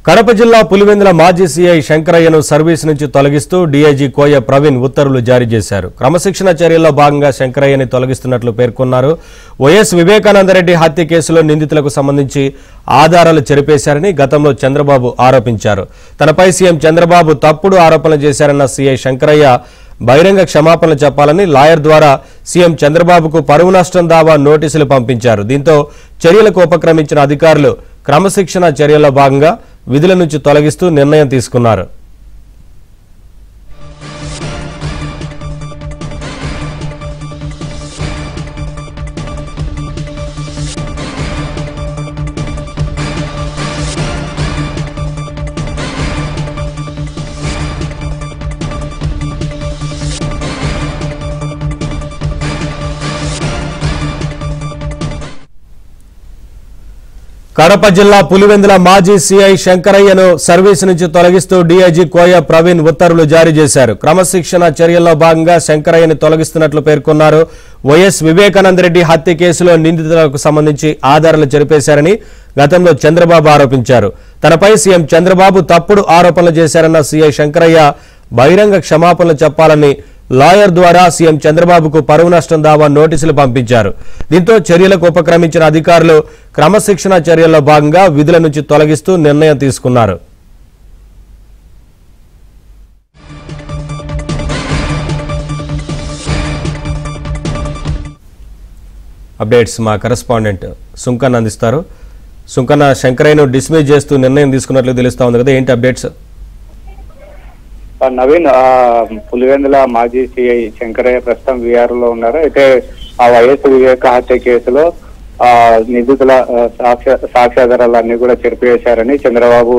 కడప జిల్లా పులివెందుల మాజీ CI శంకరయ్యను service నుంచి తొలగిస్తూ డీఐజీ కోయ ప్రవీణ్ ఉత్తర్వులు జారీ చేశారు. క్రమశిక్షణ చర్యల్లో భాగంగా శంకరయ్యని తొలగిస్తున్నట్లు పేర్కొన్నారు. వైఎస్ వివేకానందరెడ్డి హత్య కేసులో నిందితులకు సంబంధించి ఆధారాలు చెరిపేశారని గతంలో చంద్రబాబు ఆరోపించారు. తనపై సీఎం చంద్రబాబు తప్పుడు ఆరోపణలు చేశారన్న సీఐ శంకరయ్య బహిరంగ క్షమాపణలు చెప్పాలని లాయర్ ద్వారా సీఎం చంద్రబాబుకు పరువు నష్టం దావా నోటీసులు పంపించారు. దీంతో చర్యలకు ఉపక్రమించిన అధికారులు క్రమశిక్షణ చర్యల్లో భాగంగా విధుల నుంచి తొలగిస్తూ నిర్ణయం తీసుకున్నారు. కడప జిల్లా పులివెందుల మాజీ సీఐ శంకరయ్యను సర్వీస్ నుంచి తొలగిస్తూ డీఐజీ కోయ ప్రవీణ్ ఉత్తర్వులు జారీ చేశారు. క్రమశిక్షణ చర్యల్లో భాగంగా శంకరయ్యని తొలగిస్తున్నట్లు పేర్కొన్నారు. వైఎస్ వివేకానందరెడ్డి హత్య కేసులో నిందితులకు సంబంధించి ఆధారాలు చెరిపేశారని గతంలో చంద్రబాబు ఆరోపించారు. తనపై సీఎం చంద్రబాబు తప్పుడు ఆరోపణలు చేశారన్న సీఐ శంకరయ్య బహిరంగ క్షమాపణలు చెప్పాలని లాయర్ ద్వారా సీఎం చంద్రబాబుకు పరువు నష్టం దావా నోటీసులు పంపించారు. దీంతో చర్యలకు ఉపక్రమించిన అధికారులు క్రమశిక్షణ చర్యల్లో భాగంగా విధుల నుంచి తొలగిస్తూ నిర్ణయం తీసుకున్నారు. అప్డేట్స్ మా కరెస్పాండెంట్ సుంకన్న అందిస్తారు. సుంకన్న, శంకరయ్యను డిస్మిస్ చేస్తూ నిర్ణయం తీసుకున్నట్లు తెలుస్తా ఉంది కదా, ఏంటి అప్డేట్స్? నవీన్, పులివెందుల మాజీ సిఐ శంకరయ్య ప్రస్తుతం విఆర్ లో ఉన్నారు. అయితే ఆ వైఎస్ వివేక హత్య కేసులో నిందితుల సాక్ష్యాధారాలన్నీ కూడా చెరిపివేశారని చంద్రబాబు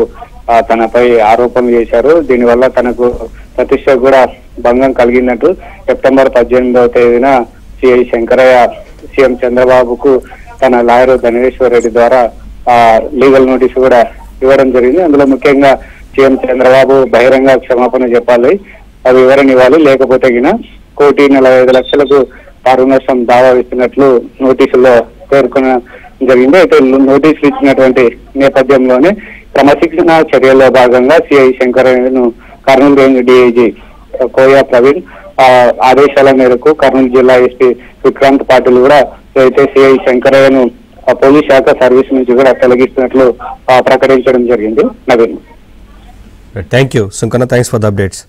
తనపై ఆరోపణలు చేశారు. దీనివల్ల తనకు ప్రతిష్ట కూడా భంగం కలిగినట్టు సెప్టెంబర్ 18వ తేదీన సిఐ శంకరయ్య సీఎం చంద్రబాబుకు తన లాయర్ ధనేశ్వర్ రెడ్డి ద్వారా లీగల్ నోటీసు కూడా ఇవ్వడం జరిగింది. అందులో ముఖ్యంగా సీఎం చంద్రబాబు బహిరంగ క్షమాపణ చెప్పాలి, వివరణ ఇవ్వాలి, లేకపోతే ₹1,45,00,000 పరువు నష్టం దావా ఇస్తున్నట్లు నోటీసుల్లో పేర్కొన జరిగింది. అయితే నోటీసులు ఇచ్చినటువంటి నేపథ్యంలోనే క్రమశిక్షణ చర్యల్లో భాగంగా సిఐ శంకరయ్యను కర్నూలు రేంజ్ డీఐజీ కోయ ప్రవీణ్ ఆదేశాల మేరకు కర్నూలు జిల్లా ఎస్పీ విక్రాంత్ పాటిల్ కూడా అయితే సిఐ శంకరయ్యను పోలీస్ శాఖ సర్వీస్ నుంచి కూడా తొలగిస్తున్నట్లు ప్రకటించడం జరిగింది. Naveen, thank you Sunkanna, thanks for the updates.